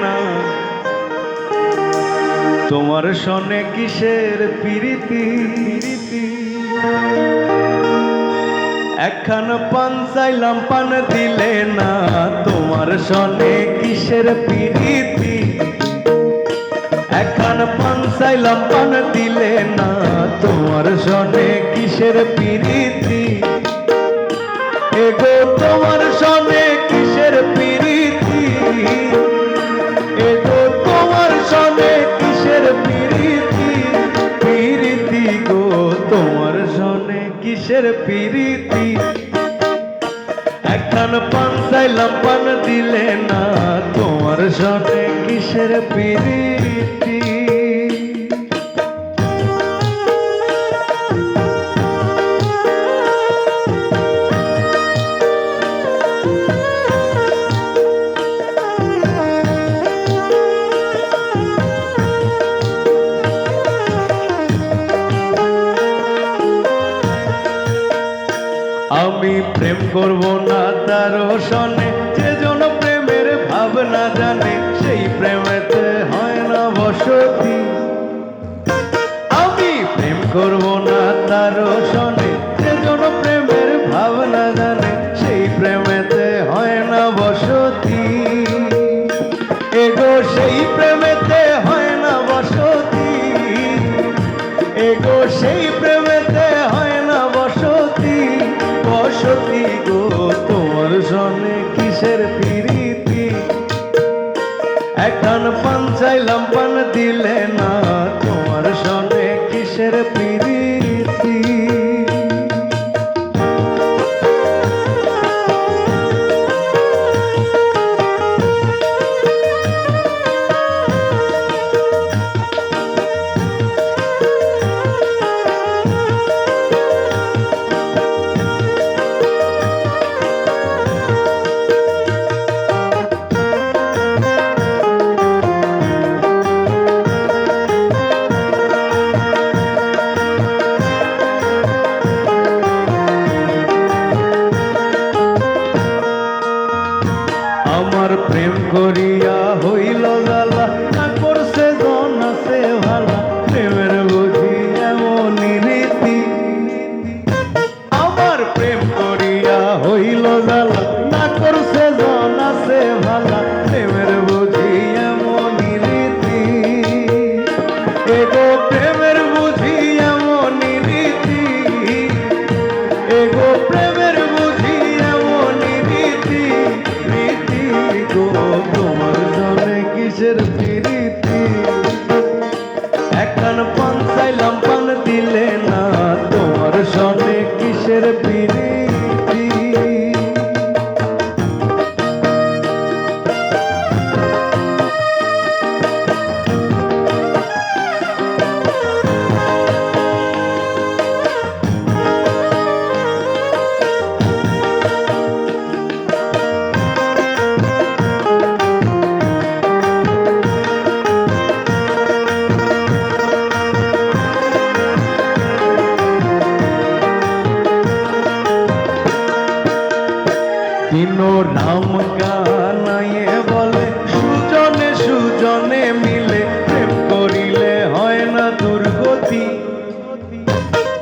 না তোমার সনে কিসের প্রীতি একখান পান চাইলাম পান দিলে না তোমার সনে কিসের প্রীতি একখান পান চাইলাম পান দিলে না তোমার সনে কিসের প্রীতি এগো তোমার সনে কিসের প্রীতি এগো তোমার সনে কিসের প্রীতি গো তোমার সনে কিসের প্রীতি একখান পান চাইলাম পান দিলে না তোমার সনে কিসের প্রীতি আমি প্রেম করব না তার সনে যে জন প্রেমের ভাবনা জানে সেই প্রেমেতে হয় না বসতি আমি প্রেম করব না তার সনে যে জন প্রেমের ভাবনা জানে সেই প্রেমেতে হয় না বসতি এগো সেই প্রেমেতে হয় না বসতি এগো সেই প্রেমেতে হয় না বসতি বসতি গো তোমার সনে কিসের প্রীতি একখান পান চাইলাম পান দিলে না তোমার সনে কিসের প্রীতি আমার প্রেম করিয়া হইল জ্বালা না করছে জন আছে ভালা প্রেমের বুঝি এমন রীতি আমার প্রেম করিয়া হইল জ্বালা না করছে জন আছে ভালা প্রেমের বুঝি এমন রীতি এগো প্রেমের বুঝি এমন রীতি এগো প্রেমের বুঝি এমন রীতি গো তোমার সনে কিসের প্রীতি একখান পান চাইলাম পান দিলে না তোমার সনে কিসের প্রীতি দিনো রাম কানাইয়ে বলে সুজনে সুজনে মিলে প্রেম করিলে হয় না দুর্গতি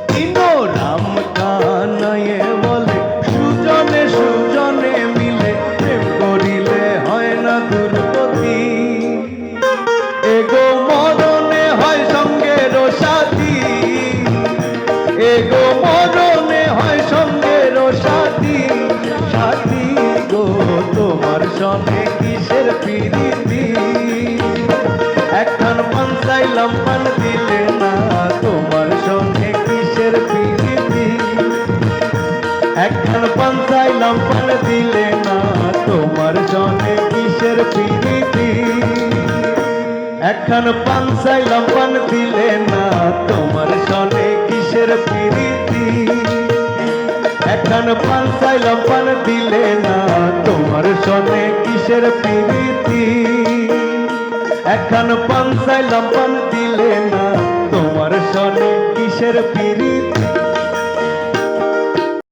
দিনো রাম কানাইয়ে বলে সুজনে সুজনে মিলে প্রেম করিলে হয় না দুর্গতি এগো মরণে হয় সঙ্গের সাথী এগো মরণে হয় সঙ্গের সাথী সাথী গো তোমার সনে কিসের প্রীতি একখান পান চাইলাম পান দিলে না তোমার সনে কিসের প্রীতি একখান পান চাইলাম পান দিলে না তোমার সনে কিসের প্রীতি একখান পান চাইলাম পান দিলে না তোমার সনে কিসের প্রীতি একখান পান চাইলাম পান দিলে না তোমার সনে কিসের প্রীতি একখান পান চাইলাম পান দিলে না তোমার সনে কিসের প্রীতি